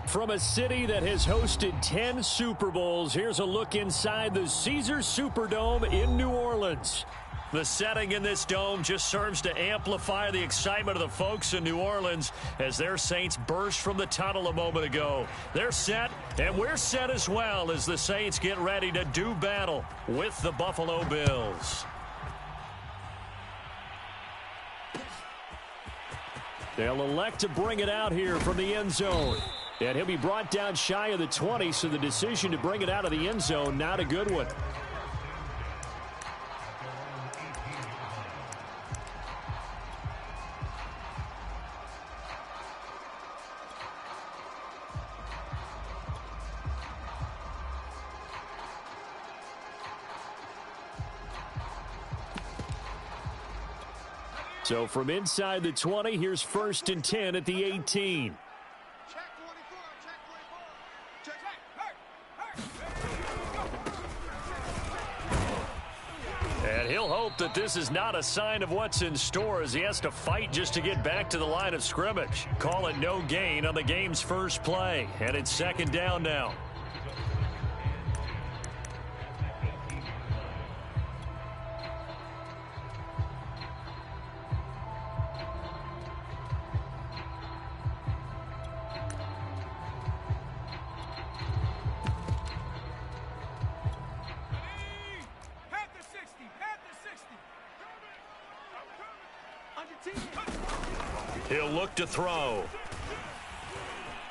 From a city that has hosted 10 Super Bowls, here's a look inside the Caesars Superdome in New Orleans. The setting in this dome just serves to amplify the excitement of the folks in New Orleans as their Saints burst from the tunnel a moment ago. They're set, and we're set as well as the Saints get ready to do battle with the Buffalo Bills. They'll elect to bring it out here from the end zone. And he'll be brought down shy of the 20, so the decision to bring it out of the end zone, not a good one. So from inside the 20, here's 1st and 10 at the 18. And he'll hope that this is not a sign of what's in store as he has to fight just to get back to the line of scrimmage. Call it no gain on the game's first play, and it's 2nd down now. He'll look to throw.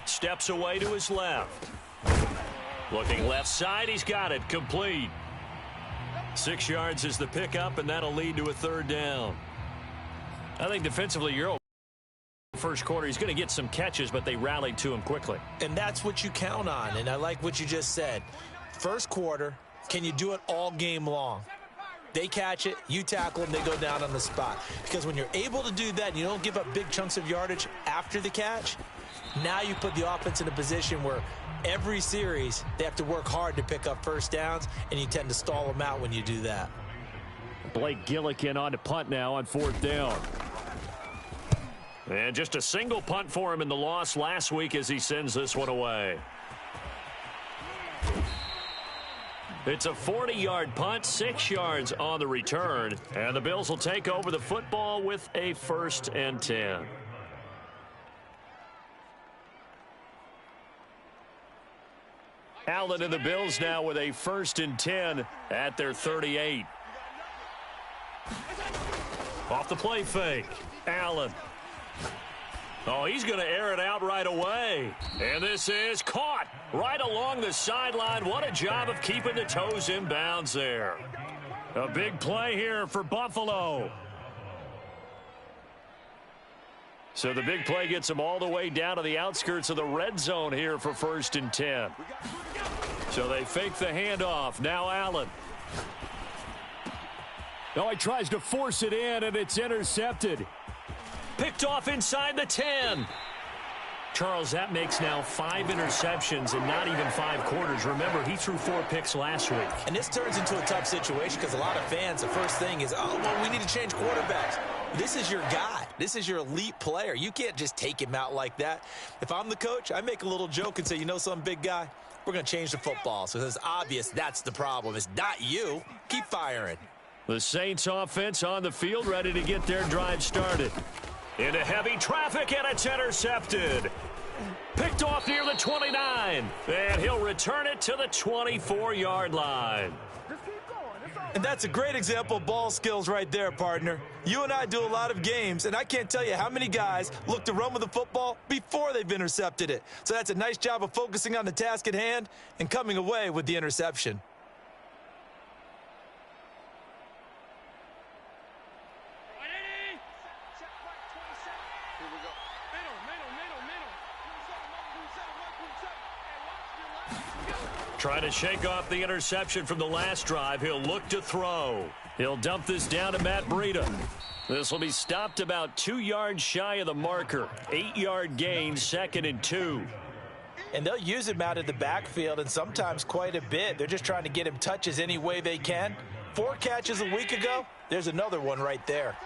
Steps away to his left. Looking left side, he's got it. Complete. 6 yards is the pickup, and that'll lead to a 3rd down. I think defensively, you're first quarter, he's going to get some catches, but they rallied to him quickly. And that's what you count on, and I like what you just said. First quarter, can you do it all game long? They catch it, you tackle them, they go down on the spot. Because when you're able to do that and you don't give up big chunks of yardage after the catch, now you put the offense in a position where every series they have to work hard to pick up first downs, and you tend to stall them out when you do that. Blake Gillikin on to punt now on 4th down. And just a single punt for him in the loss last week as he sends this one away. It's a 40-yard punt, 6 yards on the return, and the Bills will take over the football with a 1st and 10. Allen and the Bills now with a 1st and 10 at their 38. Off the play fake, Allen. Oh, he's going to air it out right away. And this is caught right along the sideline. What a job of keeping the toes in bounds there. A big play here for Buffalo. So the big play gets them all the way down to the outskirts of the red zone here for 1st and 10. So they fake the handoff. Now Allen. Oh, he tries to force it in, and it's intercepted. Picked off inside the 10. Charles, that makes now 5 interceptions in not even 5 quarters. Remember, he threw 4 picks last week. And this turns into a tough situation because a lot of fans, the first thing is, oh, well, we need to change quarterbacks. This is your guy. This is your elite player. You can't just take him out like that. If I'm the coach, I make a little joke and say, you know something, big guy? We're going to change the football. So it's obvious that's the problem. It's not you. Keep firing. The Saints offense on the field ready to get their drive started. Into heavy traffic, and it's intercepted. Picked off near the 29. And he'll return it to the 24-yard line. And that's a great example of ball skills right there, partner. You and I do a lot of games, and I can't tell you how many guys look to run with the football before they've intercepted it. So that's a nice job of focusing on the task at hand and coming away with the interception. Trying to shake off the interception from the last drive. He'll look to throw. He'll dump this down to Matt Breida. This will be stopped about 2 yards shy of the marker. 8-yard gain, 2nd and 2. And they'll use him out of the backfield, and sometimes quite a bit. They're just trying to get him touches any way they can. 4 catches a week ago. There's another one right there.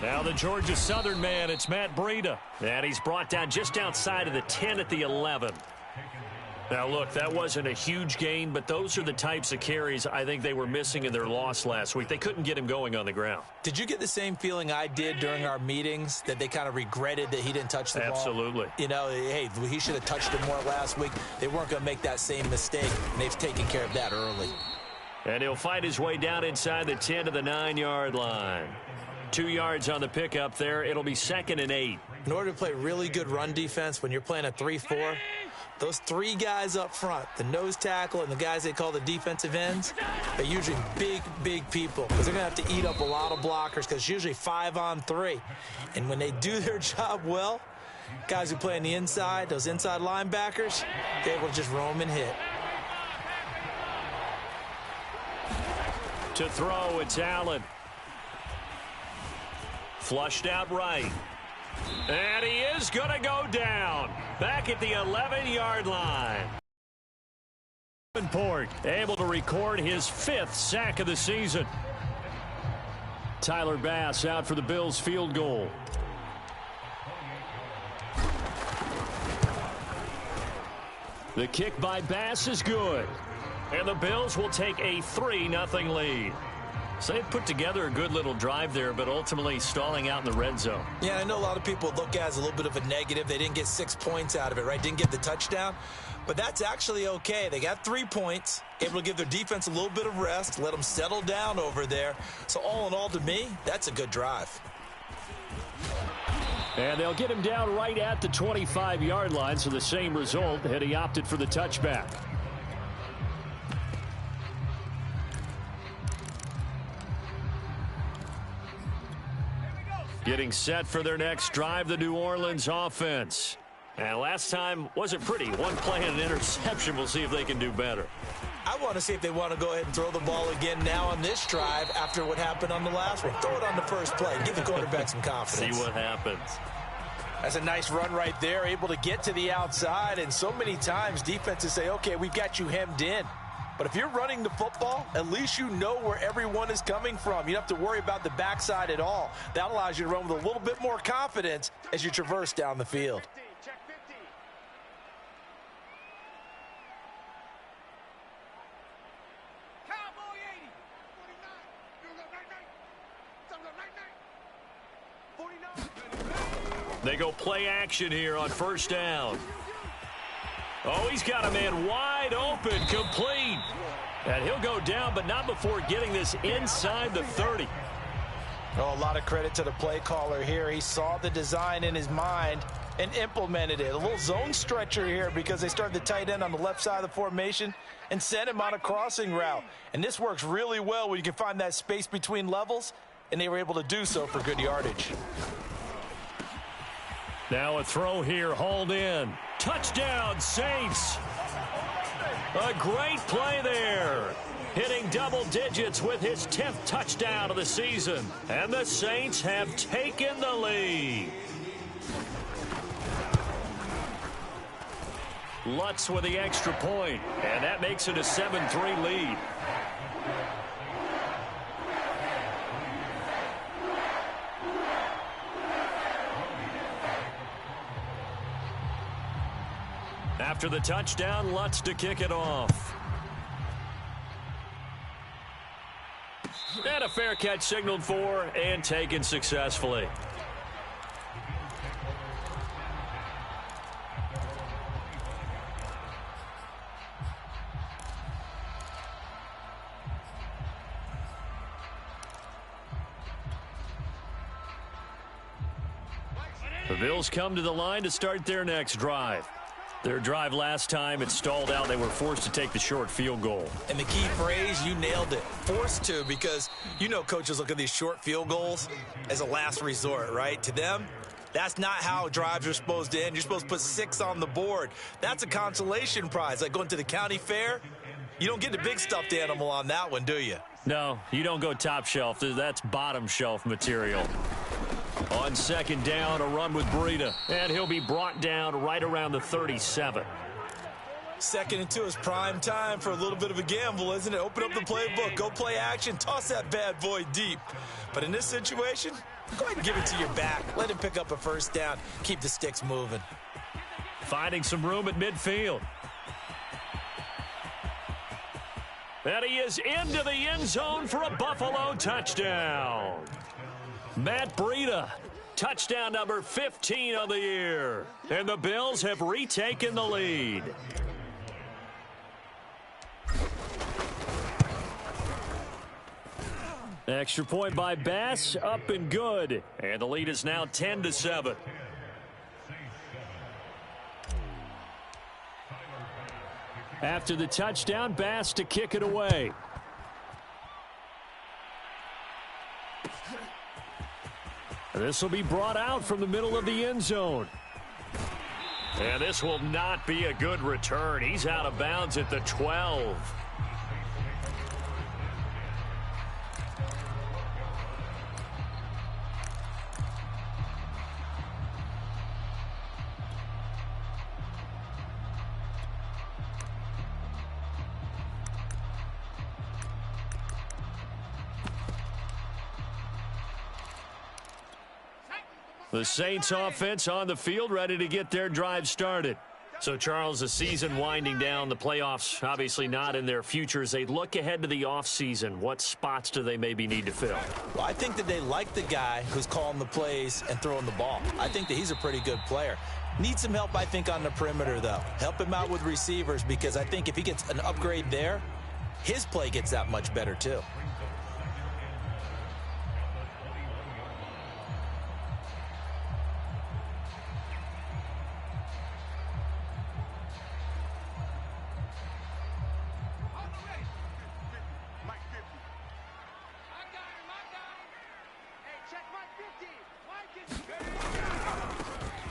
Now the Georgia Southern man, it's Matt Breida. And he's brought down just outside of the 10 at the 11. Now, look, that wasn't a huge gain, but those are the types of carries I think they were missing in their loss last week. They couldn't get him going on the ground. Did you get the same feeling I did during our meetings, that they kind of regretted that he didn't touch the ball? Absolutely. You know, hey, he should have touched it more last week. They weren't going to make that same mistake, and they've taken care of that early. And he'll fight his way down inside the 10 to the 9-yard line. 2 yards on the pickup there. It'll be 2nd and 8. In order to play really good run defense when you're playing a 3-4, those 3 guys up front, the nose tackle and the guys they call the defensive ends, they're usually big people because they're going to have to eat up a lot of blockers because it's usually 5-on-3. And when they do their job well, guys who play on the inside, those inside linebackers, they're able to just roam and hit. To throw, it's Allen. Flushed out right. And he is going to go down. Back at the 11-yard line. Davenport able to record his 5th sack of the season. Tyler Bass out for the Bills field goal. The kick by Bass is good. And the Bills will take a 3-0 lead. So they've put together a good little drive there, but ultimately stalling out in the red zone. Yeah, I know a lot of people look at it as a little bit of a negative. They didn't get 6 points out of it, right? Didn't get the touchdown. But that's actually okay. They got 3 points, able to give their defense a little bit of rest, let them settle down over there. So all in all, to me, that's a good drive. And they'll get him down right at the 25-yard line, so the same result, and he opted for the touchback. Getting set for their next drive, the New Orleans offense. And last time wasn't pretty. 1 play and an interception. We'll see if they can do better. I want to see if they want to go ahead and throw the ball again now on this drive after what happened on the last one. Throw it on the first play. Give the quarterback some confidence. See what happens. That's a nice run right there, able to get to the outside. And so many times defenses say, okay, we've got you hemmed in. But if you're running the football, at least you know where everyone is coming from. You don't have to worry about the backside at all. That allows you to run with a little bit more confidence as you traverse down the field. They go play action here on first down. Oh, he's got a man wide open, complete. And he'll go down, but not before getting this inside the 30. Oh, a lot of credit to the play caller here. He saw the design in his mind and implemented it. A little zone stretcher here because they started the tight end on the left side of the formation and sent him on a crossing route. And this works really well when you can find that space between levels, and they were able to do so for good yardage. Now a throw here, hauled in. Touchdown, Saints. A great play there. Hitting double digits with his 10th touchdown of the season. And the Saints have taken the lead. Lutz with the extra point, and that makes it a 7-3 lead. After the touchdown, Lutz to kick it off. And a fair catch signaled for and taken successfully. The Bills come to the line to start their next drive. Their drive last time, it stalled out. They were forced to take the short field goal. And the key phrase, you nailed it. Forced to, because you know coaches look at these short field goals as a last resort, right? To them, that's not how drives are supposed to end. You're supposed to put 6 on the board. That's a consolation prize. Like going to the county fair, you don't get the big stuffed animal on that one, do you? No, you don't go top shelf. That's bottom shelf material. On second down, a run with Breida. And he'll be brought down right around the 37. 2nd and 2 is prime time for a little bit of a gamble, isn't it? Open up the playbook, go play action, toss that bad boy deep. But in this situation, Go ahead and give it to your back. Let him pick up a first down. Keep the sticks moving. Finding some room at midfield. And he is into the end zone for a Buffalo touchdown. Matt Breida, touchdown number 15 of the year. And the Bills have retaken the lead. Extra point by Bass, up and good. And the lead is now 10-7. After the touchdown, Bass to kick it away. This will be brought out from the middle of the end zone. And this will not be a good return. He's out of bounds at the 12. The Saints offense on the field, ready to get their drive started. So, Charles, the season winding down, the playoffs obviously not in their future. As they look ahead to the offseason, what spots do they maybe need to fill? Well, I think that they like the guy who's calling the plays and throwing the ball. I think that he's a pretty good player. Needs some help, I think, on the perimeter, though. Help him out with receivers, because I think if he gets an upgrade there, his play gets that much better, too.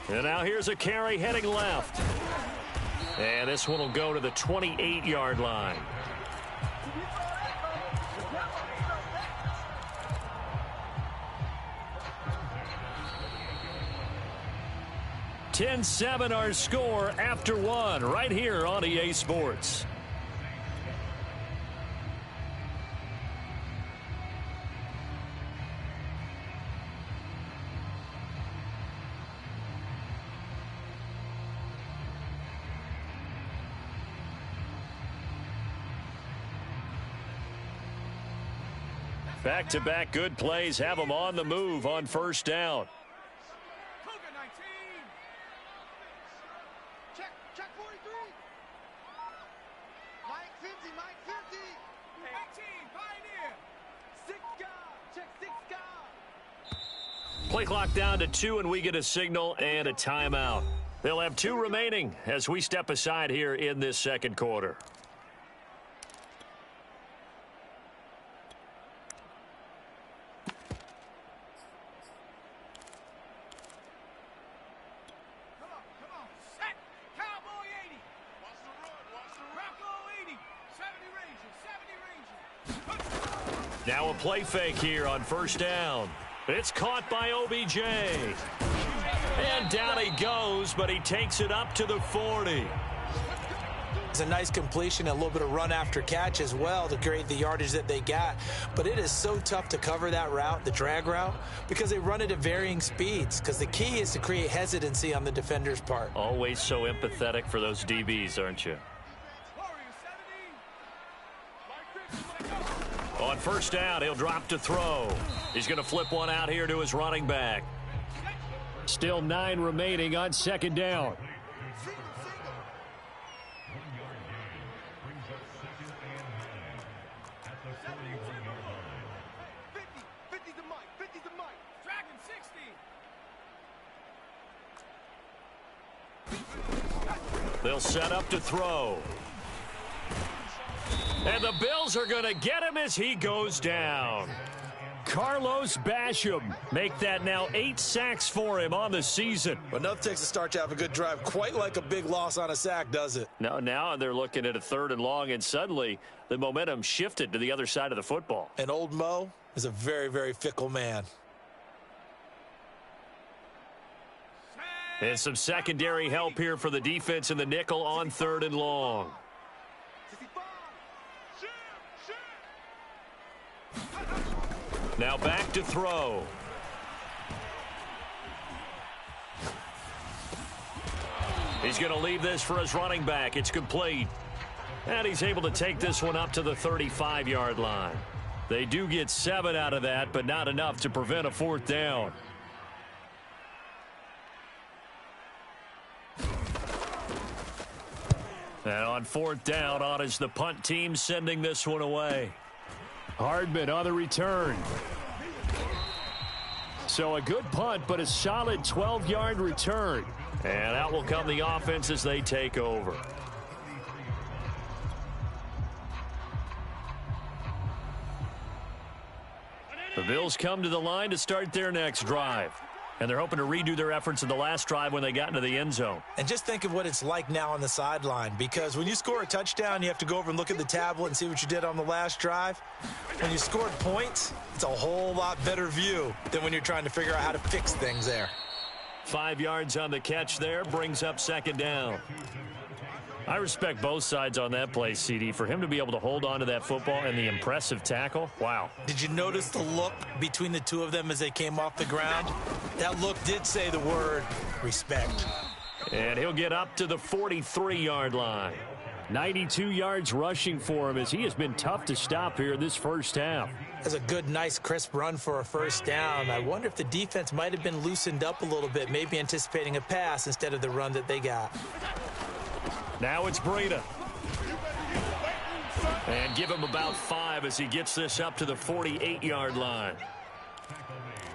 And now here's a carry heading left. And this one will go to the 28-yard line. (10-7) our score after one right here on EA Sports. Back-to-back good plays have them on the move on first down. Check 43. Mike 50, Mike 50. 18, Pioneer. 6 guard. Check 6 guard. Play clock down to 2, and we get a signal and a timeout. They'll have 2 remaining as we step aside here in this second quarter. Now a play fake here on first down. It's caught by OBJ. And down he goes, but he takes it up to the 40. It's a nice completion, a little bit of run after catch as well to create the yardage that they got. But it is so tough to cover that route, the drag route, because they run it at varying speeds. Because the key is to create hesitancy on the defender's part. Always so empathetic for those DBs, aren't you? On first down, he'll drop to throw. He's going to flip one out here to his running back. Still 9 remaining on second down. They'll set up to throw. And the Bills are going to get him as he goes down. Carlos Basham make that now 8 sacks for him on the season. But enough takes to start to have a good drive. Quite like a big loss on a sack, does it? Now they're looking at a 3rd and long, and suddenly the momentum shifted to the other side of the football. And old Mo is a very, very fickle man. And some secondary help here for the defense in the nickel on 3rd and long. Now back to throw. He's going to leave this for his running back. It's complete. And he's able to take this one up to the 35-yard line. They do get 7 out of that, but not enough to prevent a 4th down. And on 4th down, on is the punt team sending this one away. Hardman on the return. So a good punt, but a solid 12-yard return. And out will come the offense as they take over. The Bills come to the line to start their next drive. And they're hoping to redo their efforts in the last drive when they got into the end zone. And just think of what it's like now on the sideline, because when you score a touchdown, you have to go over and look at the tablet and see what you did on the last drive. When you scored points, it's a whole lot better view than when you're trying to figure out how to fix things there. 5 yards on the catch there, brings up 2nd down. I respect both sides on that play, CD. For him to be able to hold on to that football and the impressive tackle, wow. Did you notice the look between the two of them as they came off the ground? That look did say the word respect. And he'll get up to the 43-yard line. 92 yards rushing for him as he has been tough to stop here this first half. That's a good, nice, crisp run for a first down. I wonder if the defense might have been loosened up a little bit, maybe anticipating a pass instead of the run that they got. Now it's Breida. And give him about 5 as he gets this up to the 48-yard line.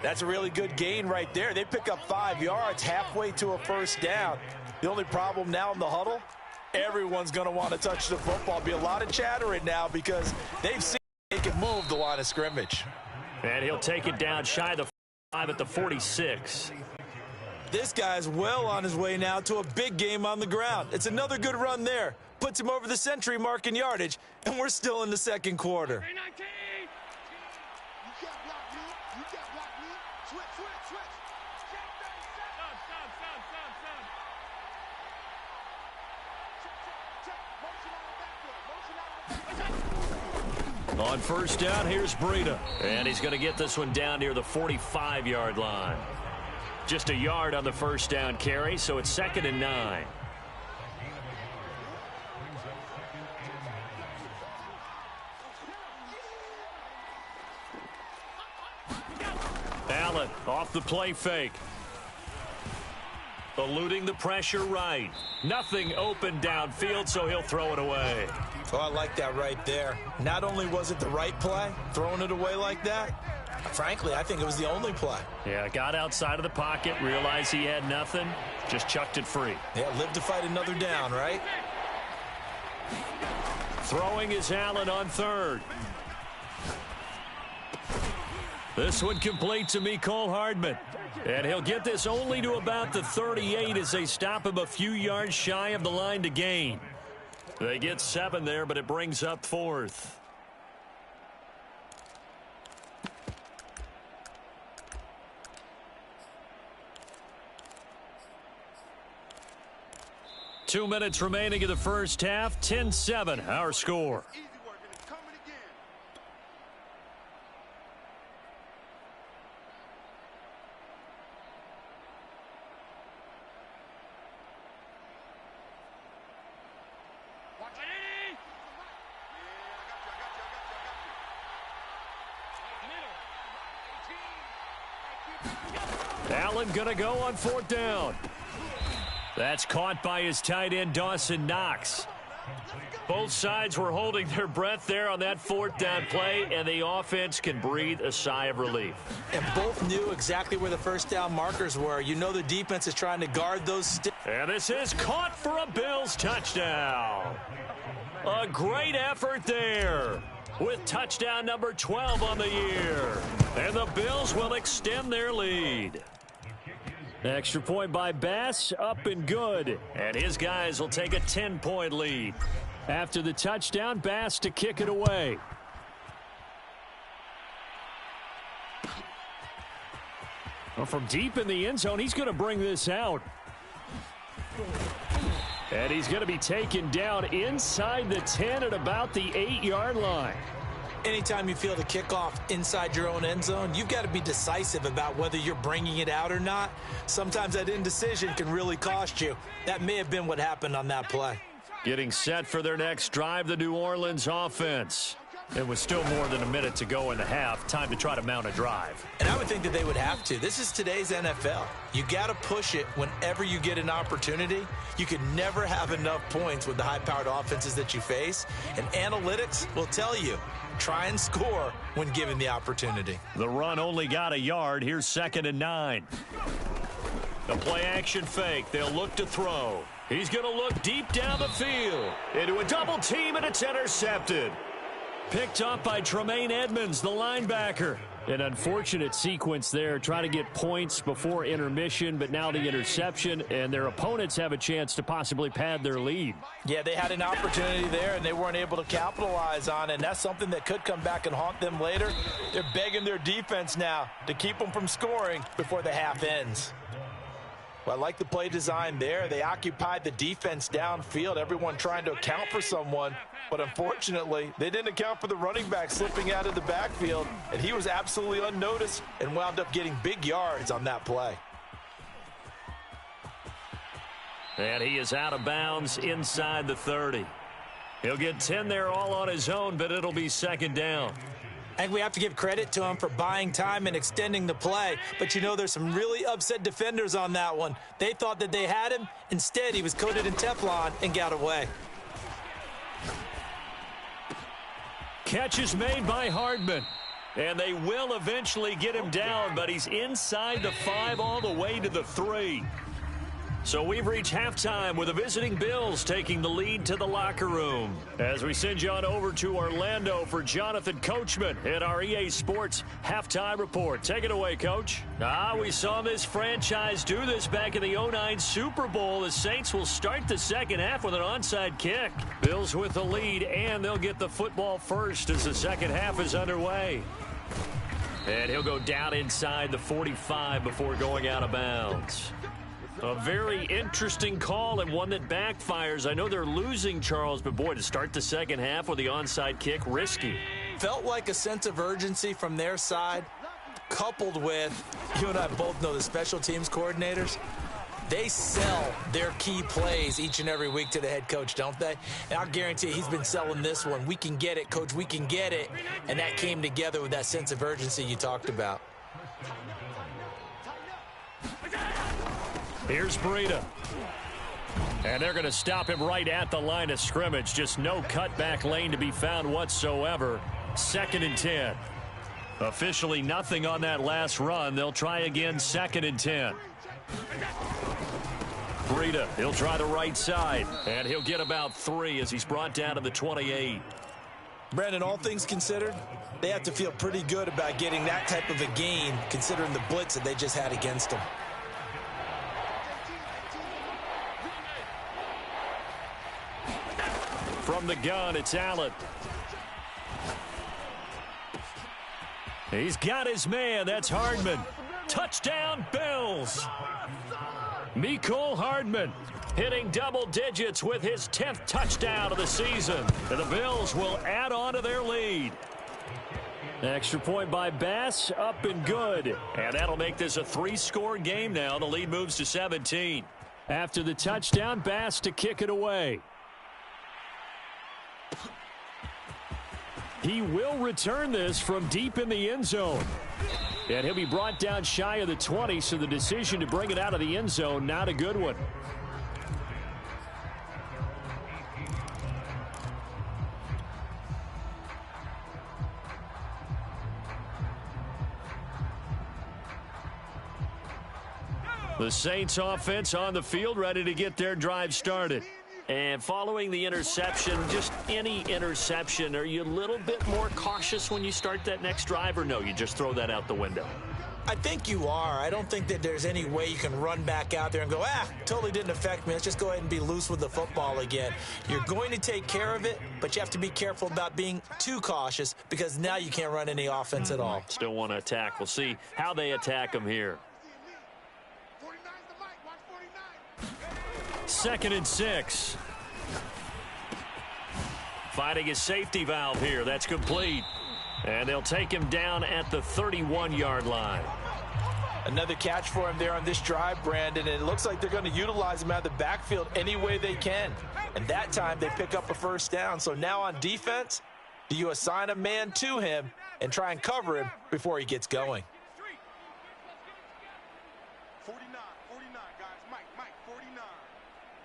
That's a really good gain right there. They pick up 5 yards halfway to a first down. The only problem now in the huddle, everyone's going to want to touch the football. Be a lot of chattering now because they've seen they can move the line of scrimmage. And he'll take it down shy of the 5 at the 46. This guy's well on his way now to a big game on the ground. It's another good run there. Puts him over the century mark in yardage, and we're still in the second quarter. On first down, here's Breida. And he's going to get this one down near the 45-yard line. Just a yard on the first down carry, so it's 2nd and 9. Allen off the play fake. Eluding the pressure right. Nothing open downfield, so he'll throw it away. Oh, I like that right there. Not only was it the right play, throwing it away like that, frankly, I think it was the only play. Yeah, got outside of the pocket, realized he had nothing, just chucked it free. Yeah, live to fight another down, right? Throwing is Allen on 3rd. This one complete to Mecole Hardman. And he'll get this only to about the 38 as they stop him a few yards shy of the line to gain. They get 7 there, but it brings up 4th. Two minutes remaining in the first half. 10-7, our score. Allen going to go on 4th down. That's caught by his tight end, Dawson Knox. Both sides were holding their breath there on that 4th down play, and the offense can breathe a sigh of relief. And both knew exactly where the first down markers were. You know the defense is trying to guard those sticks. And this is caught for a Bills touchdown. A great effort there with touchdown number 12 on the year. And the Bills will extend their lead. Extra point by Bass, up and good. And his guys will take a 10-point lead. After the touchdown, Bass to kick it away. Well, from deep in the end zone, he's going to bring this out. And he's going to be taken down inside the 10 at about the 8-yard line. Anytime you feel the kickoff inside your own end zone, you've got to be decisive about whether you're bringing it out or not. Sometimes that indecision can really cost you. That may have been what happened on that play. Getting set for their next drive, the New Orleans offense. It was still more than a minute to go in the half. Time to try to mount a drive. And I would think that they would have to. This is today's NFL. You got to push it whenever you get an opportunity. You can never have enough points with the high-powered offenses that you face. And analytics will tell you, try and score when given the opportunity. The run only got a yard. Here's 2nd and 9. The play action fake. They'll look to throw. He's going to look deep down the field. Into a double team, and it's intercepted. Picked up by Tremaine Edmonds, the linebacker. An unfortunate sequence there, trying to get points before intermission, but now the interception, and their opponents have a chance to possibly pad their lead. Yeah, they had an opportunity there, and they weren't able to capitalize on it, and that's something that could come back and haunt them later. They're begging their defense now to keep them from scoring before the half ends. Well, I like the play design there. They occupied the defense downfield, everyone trying to account for someone. But unfortunately, they didn't account for the running back slipping out of the backfield, and he was absolutely unnoticed and wound up getting big yards on that play. And he is out of bounds inside the 30. He'll get 10 there all on his own, but it'll be 2nd down. I think we have to give credit to him for buying time and extending the play. But, you know, there's some really upset defenders on that one. They thought that they had him. Instead, he was coated in Teflon and got away. Catch is made by Hardman. And they will eventually get him down, but he's inside the 5 all the way to the 3. So we've reached halftime with the visiting Bills taking the lead to the locker room. As we send you on over to Orlando for Jonathan Coachman at our EA Sports Halftime Report. Take it away, Coach. We saw this franchise do this back in the 2009 Super Bowl. The Saints will start the second half with an onside kick. Bills with the lead, and they'll get the football first as the second half is underway. And he'll go down inside the 45 before going out of bounds. A very interesting call and one that backfires. I know they're losing, Charles, but boy, to start the second half with the onside kick, risky. Felt like a sense of urgency from their side, coupled with, you and I both know the special teams coordinators, they sell their key plays each and every week to the head coach, don't they? And I'll guarantee you he's been selling this one. We can get it, coach, we can get it. And that came together with that sense of urgency you talked about. Here's Breida. And they're going to stop him right at the line of scrimmage. Just no cutback lane to be found whatsoever. 2nd and 10. Officially nothing on that last run. They'll try again, 2nd and 10. Breida, he'll try the right side. And he'll get about 3 as he's brought down to the 28. Brandon, all things considered, they have to feel pretty good about getting that type of a gain considering the blitz that they just had against them. From the gun, it's Allen. He's got his man. That's Hardman. Touchdown, Bills. Mecole Hardman hitting double digits with his 10th touchdown of the season. And the Bills will add on to their lead. Extra point by Bass, up and good. And that'll make this a 3-score game now. The lead moves to 17. After the touchdown, Bass to kick it away. He will return this from deep in the end zone. And he'll be brought down shy of the 20, so the decision to bring it out of the end zone, not a good one. The Saints offense on the field, ready to get their drive started. And following the interception, just any interception, are you a little bit more cautious when you start that next drive, or no, you just throw that out the window? I think you are. I don't think that there's any way you can run back out there and go, totally didn't affect me. Let's just go ahead and be loose with the football again. You're going to take care of it, but you have to be careful about being too cautious because now you can't run any offense at all. Still want to attack. We'll see how they attack them here. 2nd and 6. Finding his safety valve here. That's complete. And they'll take him down at the 31-yard line. Another catch for him there on this drive, Brandon, and it looks like they're going to utilize him out of the backfield any way they can. And that time they pick up a first down. So now on defense, do you assign a man to him and try and cover him before he gets going? 49, guys. Mike, 49.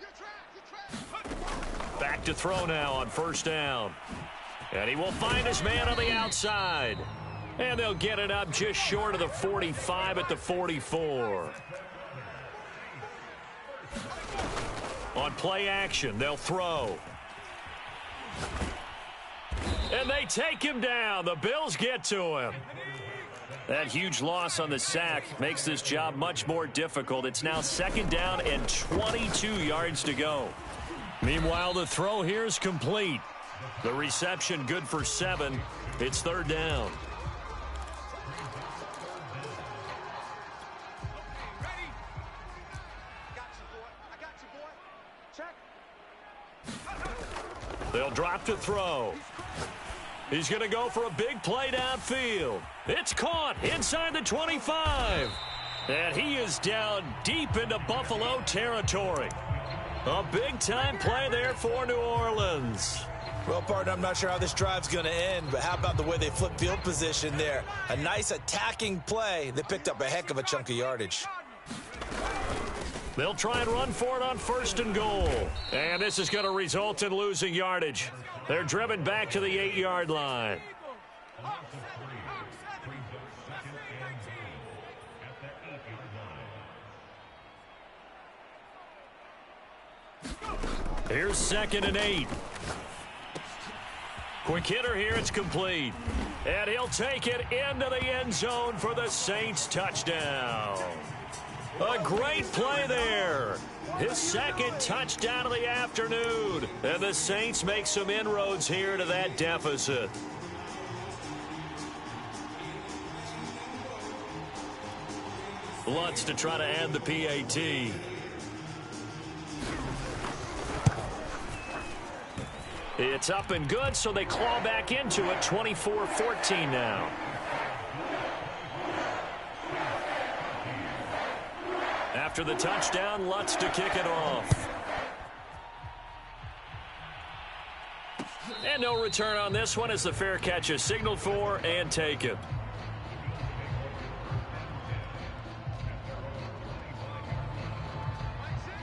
You're trapped. Back to throw now on first down. And he will find his man on the outside. And they'll get it up just short of the 45 at the 44. On play action, they'll throw. And they take him down. The Bills get to him. That huge loss on the sack makes this job much more difficult. It's now second down and 22 yards to go. Meanwhile, the throw here is complete. The reception good for 7. It's third down. They'll drop to throw. He's going to go for a big play downfield. It's caught inside the 25. And he is down deep into Buffalo territory. A big-time play there for New Orleans. Well, partner, I'm not sure how this drive's going to end, but how about the way they flip field position there? A nice attacking play. They picked up a heck of a chunk of yardage. They'll try and run for it on first and goal. And this is going to result in losing yardage. They're driven back to the 8-yard line. Here's second and 8. Quick hitter here, it's complete. And he'll take it into the end zone for the Saints touchdown. A great play there. His second touchdown of the afternoon. And the Saints make some inroads here to that deficit. Lutz to try to add the PAT. It's up and good, so they claw back into it. 24-14 now. After the touchdown, Lutz to kick it off. And no return on this one as the fair catch is signaled for and taken.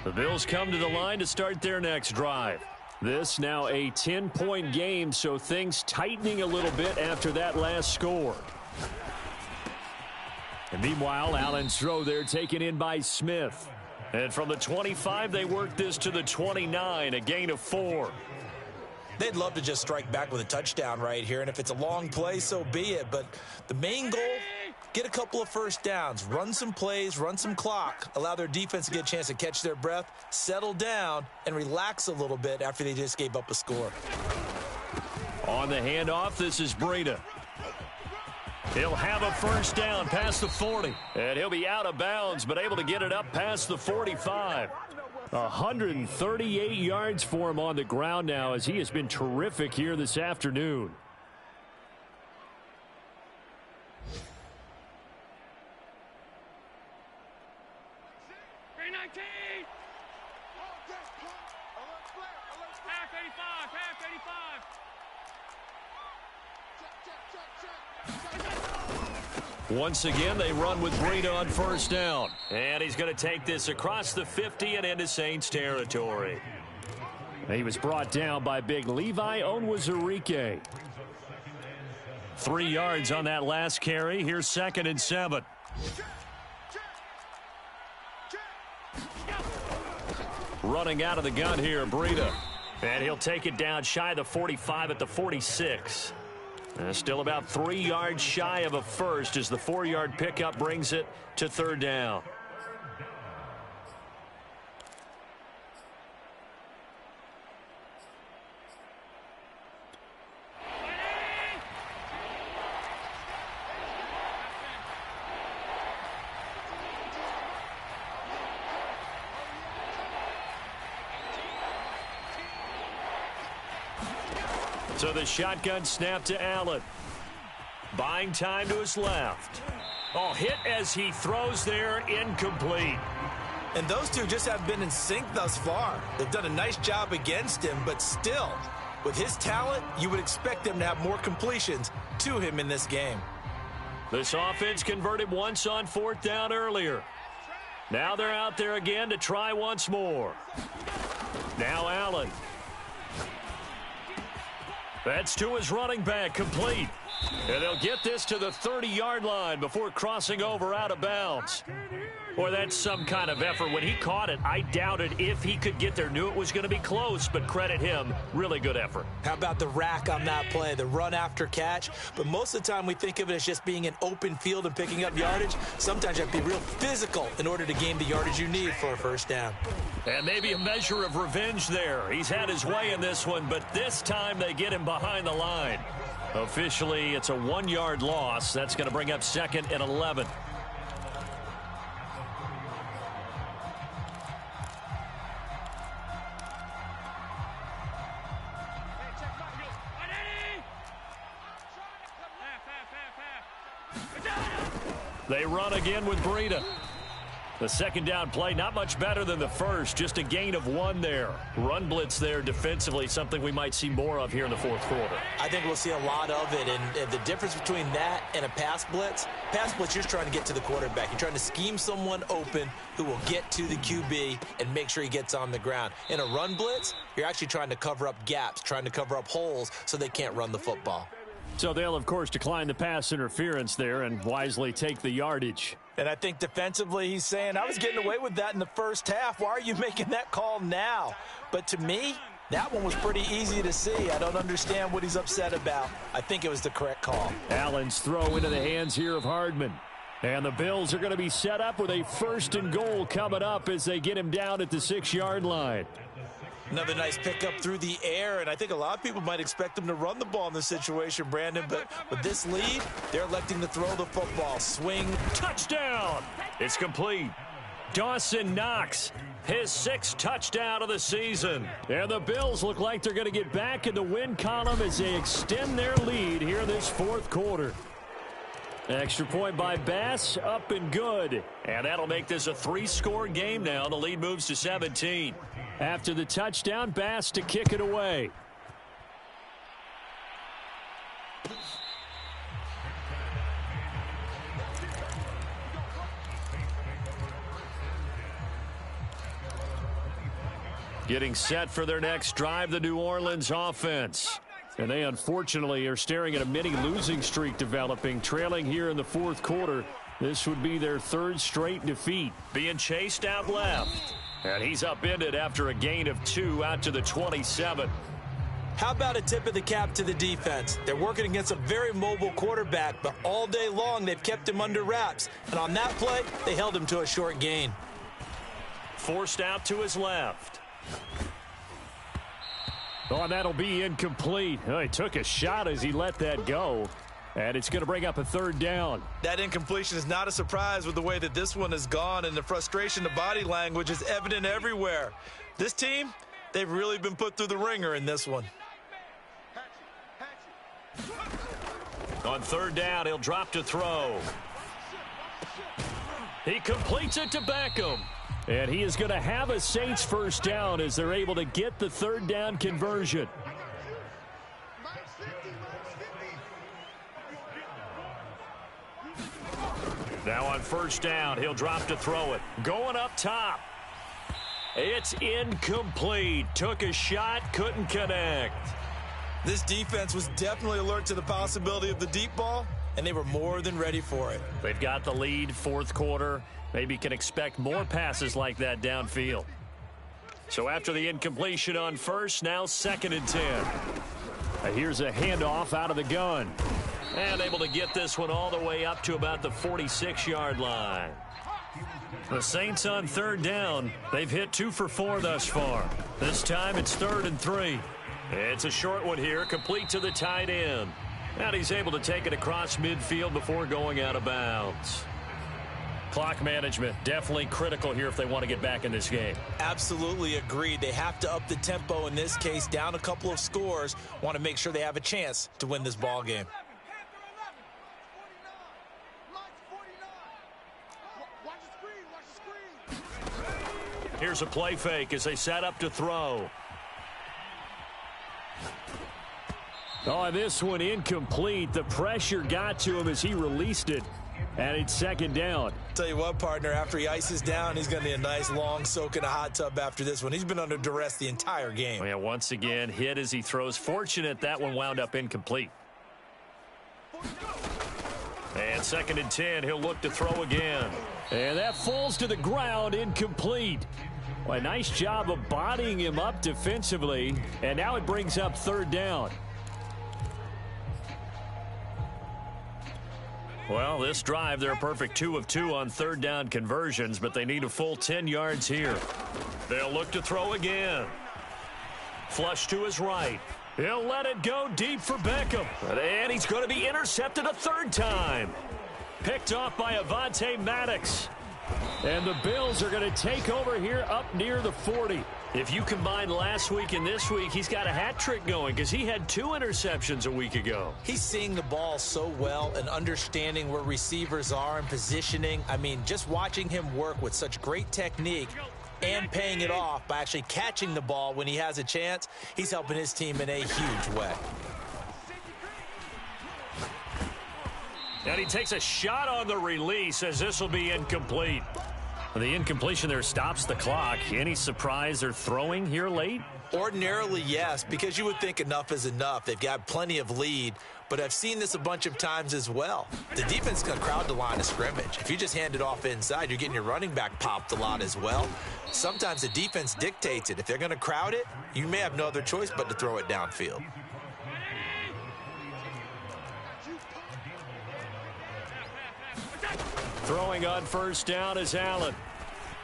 The Bills come to the line to start their next drive. This now a 10-point game, so things tightening a little bit after that last score. And meanwhile, Allen's throw there taken in by Smith. And from the 25, they work this to the 29, a gain of 4. They'd love to just strike back with a touchdown right here, and if it's a long play, so be it. But the main goal, get a couple of first downs, run some plays, run some clock, allow their defense to get a chance to catch their breath, settle down, and relax a little bit after they just gave up a score. On the handoff, this is Breida. He'll have a first down past the 40. And he'll be out of bounds, but able to get it up past the 45. 138 yards for him on the ground now as he has been terrific here this afternoon. Once again, they run with Breida on first down. And he's going to take this across the 50 and into Saints territory. He was brought down by big Levi Onwuzurike. 3 yards on that last carry. Here's second and 7. Running out of the gun here, Breida. And he'll take it down shy of the 45 at the 46. Still about 3 yards shy of a first as the 4-yard pickup brings it to third down. So the shotgun snap to Allen. Buying time to his left. Oh, hit as he throws there, incomplete. And those two just have been in sync thus far. They've done a nice job against him, but still, with his talent, you would expect them to have more completions to him in this game. This offense converted once on 4th down earlier. Now they're out there again to try once more. Now Allen. That's to his running back, complete. And they'll get this to the 30-yard line before crossing over out of bounds. Boy, that's some kind of effort. When he caught it, I doubted if he could get there. Knew it was going to be close, but credit him. Really good effort. How about the rack on that play, the run after catch? But most of the time we think of it as just being an open field and picking up yardage. Sometimes you have to be real physical in order to gain the yardage you need for a first down. And maybe a measure of revenge there. He's had his way in this one, but this time they get him behind the line. Officially, it's a 1-yard loss. That's going to bring up 2nd and 11. They run again with Breida. The 2nd down play, not much better than the first, just a gain of 1 there. Run blitz there defensively, something we might see more of here in the 4th quarter. I think we'll see a lot of it, and the difference between that and a pass blitz, you're just trying to get to the quarterback. You're trying to scheme someone open who will get to the QB and make sure he gets on the ground. In a run blitz, you're actually trying to cover up gaps, trying to cover up holes so they can't run the football. So they'll, of course, decline the pass interference there and wisely take the yardage. And I think defensively he's saying, I was getting away with that in the first half. Why are you making that call now? But to me, that one was pretty easy to see. I don't understand what he's upset about. I think it was the correct call. Allen's throw into the hands here of Hardman. And the Bills are going to be set up with a 1st and goal coming up as they get him down at the 6-yard line. Another nice pickup through the air, and I think a lot of people might expect them to run the ball in this situation, Brandon, but with this lead, they're electing to throw the football. Swing. Touchdown! It's complete. Dawson Knox, his 6th touchdown of the season. And the Bills look like they're going to get back in the win column as they extend their lead here in this 4th quarter. Extra point by Bass, up and good. And that'll make this a 3-score game now. The lead moves to 17. After the touchdown, Bass to kick it away. Getting set for their next drive, the New Orleans offense. And they unfortunately are staring at a mini losing streak developing, trailing here in the 4th quarter. This would be their 3rd straight defeat. Being chased out left. And he's upended after a gain of 2 out to the 27. How about a tip of the cap to the defense? They're working against a very mobile quarterback, but all day long they've kept him under wraps. And on that play, they held him to a short gain. Forced out to his left. Oh, and that'll be incomplete. Oh, he took a shot as he let that go. And it's going to bring up a 3rd down. That incompletion is not a surprise with the way that this one has gone, and the frustration, the body language is evident everywhere. This team, they've really been put through the ringer in this one. On 3rd down, he'll drop to throw. He completes it to Beckham. And he is going to have a Saints 1st down as they're able to get the 3rd down conversion. Now on 1st down, he'll drop to throw it. Going up top. It's incomplete. Took a shot, couldn't connect. This defense was definitely alert to the possibility of the deep ball, and they were more than ready for it. They've got the lead, 4th quarter. Maybe can expect more passes like that downfield. So after the incompletion on 1st, now 2nd and 10. Here's a handoff out of the gun. And able to get this one all the way up to about the 46-yard line. The Saints on 3rd down. They've hit 2 for 4 thus far. This time it's 3rd and 3. It's a short one here, complete to the tight end. And he's able to take it across midfield before going out of bounds. Clock management, definitely critical here if they want to get back in this game. Absolutely agreed. They have to up the tempo in this case, down a couple of scores. Want to make sure they have a chance to win this ball game. Here's a play fake as they set up to throw. Oh, this one incomplete. The pressure got to him as he released it. And it's second down. Tell you what, partner, after he ices down, he's going to need a nice long soak in a hot tub after this one. He's been under duress the entire game. Oh, yeah, once again, hit as he throws. Fortunate that one wound up incomplete. And second and 10, he'll look to throw again. And that falls to the ground, incomplete. Well, a nice job of bodying him up defensively. And now it brings up third down. Well, this drive, they're a perfect 2 of 2 on third down conversions, but they need a full 10 yards here. They'll look to throw again. Flush to his right. He'll let it go deep for Beckham. And he's going to be intercepted a third time. Picked off by Avonte Maddox. And the Bills are going to take over here up near the 40. If you combine last week and this week, he's got a hat trick going because he had 2 interceptions a week ago. He's seeing the ball so well and understanding where receivers are and positioning. I mean, just watching him work with such great technique and paying it off by actually catching the ball when he has a chance, he's helping his team in a huge way. And he takes a shot on the release as this will be incomplete. The incompletion there stops the clock. Any surprise they're throwing here late? Ordinarily, yes, because you would think enough is enough. They've got plenty of lead, but I've seen this a bunch of times as well. The defense is going to crowd the line of scrimmage. If you just hand it off inside, you're getting your running back popped a lot as well. Sometimes the defense dictates it. If they're going to crowd it, you may have no other choice but to throw it downfield. Throwing on first down is Allen.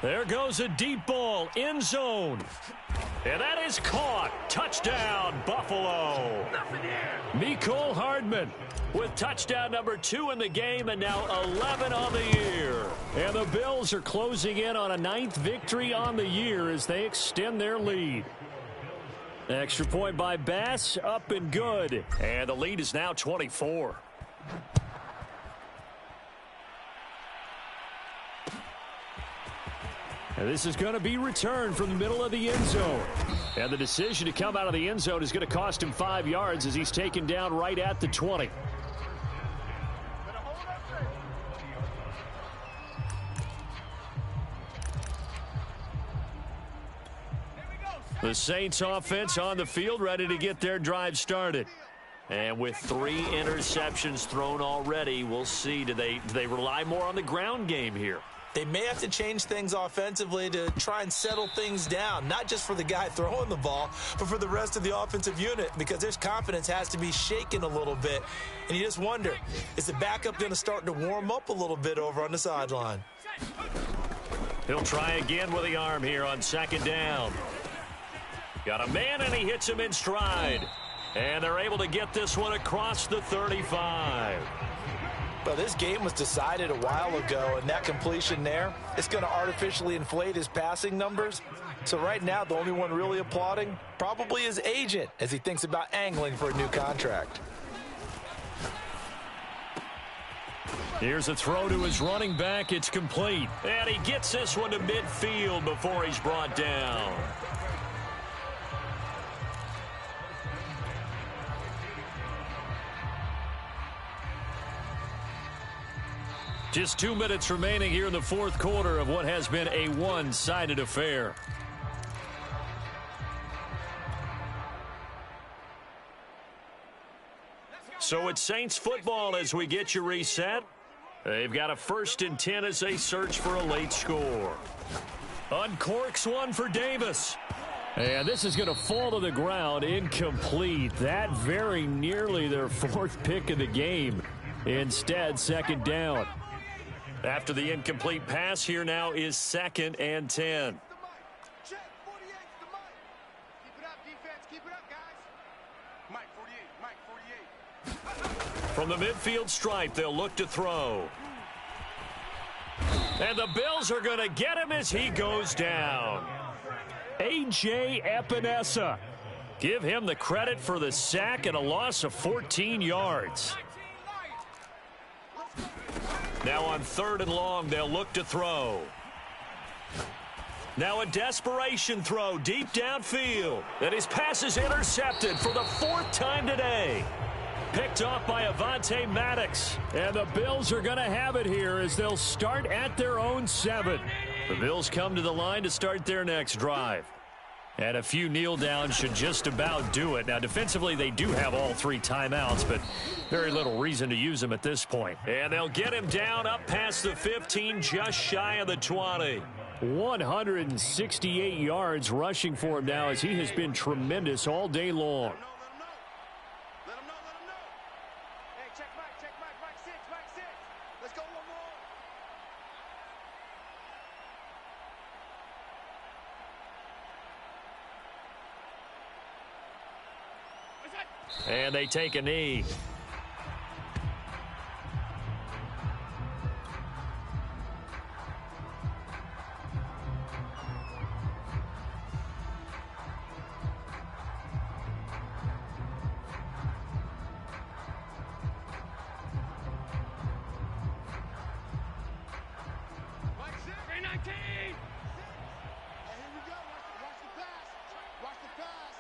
There goes a deep ball, end zone. And that is caught. Touchdown, Buffalo. Mecole Hardman with touchdown number 2 in the game and now 11 on the year. And the Bills are closing in on a 9th victory on the year as they extend their lead. Extra point by Bass, up and good. And the lead is now 24. And this is going to be returned from the middle of the end zone. And the decision to come out of the end zone is going to cost him 5 yards as he's taken down right at the 20. The Saints offense on the field ready to get their drive started. And with 3 interceptions thrown already, we'll see. Do they rely more on the ground game here? They may have to change things offensively to try and settle things down, not just for the guy throwing the ball, but for the rest of the offensive unit, because their confidence has to be shaken a little bit. And you just wonder, is the backup going to start to warm up a little bit over on the sideline? He'll try again with the arm here on second down. Got a man, and he hits him in stride. And they're able to get this one across the 35. But this game was decided a while ago, and that completion there, it's going to artificially inflate his passing numbers. So right now, the only one really applauding probably his agent as he thinks about angling for a new contract. Here's a throw to his running back. It's complete. And he gets this one to midfield before he's brought down. Just 2 minutes remaining here in the fourth quarter of what has been a one-sided affair. So it's Saints football as we get you reset. They've got a 1st and 10 as they search for a late score. Uncorks one for Davis. And this is going to fall to the ground, incomplete. That very nearly their 4th pick of the game. Instead, second down. After the incomplete pass, here now is 2nd and 10. Check, 48 to Mike. Keep it up, defense. Keep it up, guys. Mike, 48. From the midfield stripe, they'll look to throw. And the Bills are going to get him as he goes down. A.J. Epinesa. Give him the credit for the sack and a loss of 14 yards. Now on 3rd and long, they'll look to throw. Now a desperation throw deep downfield. And his pass is intercepted for the 4th time today. Picked off by Avonte Maddox. And the Bills are going to have it here as they'll start at their own 7. The Bills come to the line to start their next drive. And a few kneel downs should just about do it. Now, defensively, they do have all 3 timeouts, but very little reason to use them at this point. And they'll get him down up past the 15, just shy of the 20. 168 yards rushing for him now as he has been tremendous all day long. Let him know. Hey, check Mike, Mike 6. Let's go one more. And they take a knee. Mike 6. 319. Hey, here we go. Watch the pass. Watch the pass.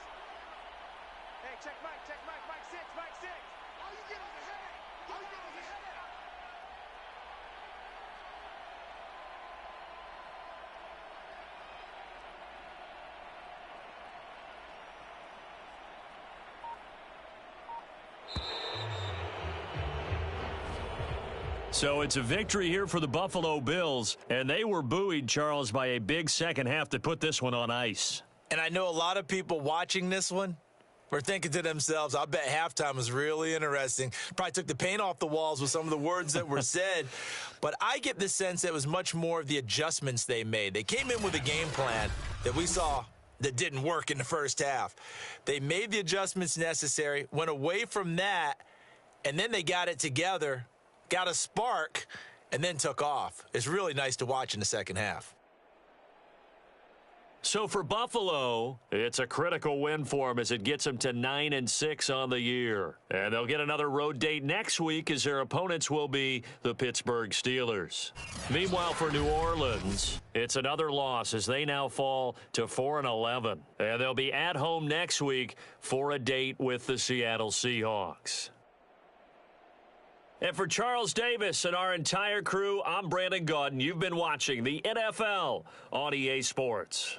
Hey, check Mike 6. All you get is a headache. So it's a victory here for the Buffalo Bills, and they were buoyed, Charles, by a big second half that put this one on ice. And I know a lot of people watching this one were thinking to themselves, I bet halftime was really interesting. Probably took the paint off the walls with some of the words that were said. But I get the sense that it was much more of the adjustments they made. They came in with a game plan that we saw that didn't work in the first half. They made the adjustments necessary, went away from that, and then they got it together, got a spark, and then took off. It's really nice to watch in the second half. So for Buffalo, it's a critical win for them as it gets them to 9-6 on the year. And they'll get another road date next week as their opponents will be the Pittsburgh Steelers. Meanwhile, for New Orleans, it's another loss as they now fall to 4-11. And they'll be at home next week for a date with the Seattle Seahawks. And for Charles Davis and our entire crew, I'm Brandon Gaudin. You've been watching the NFL on EA Sports.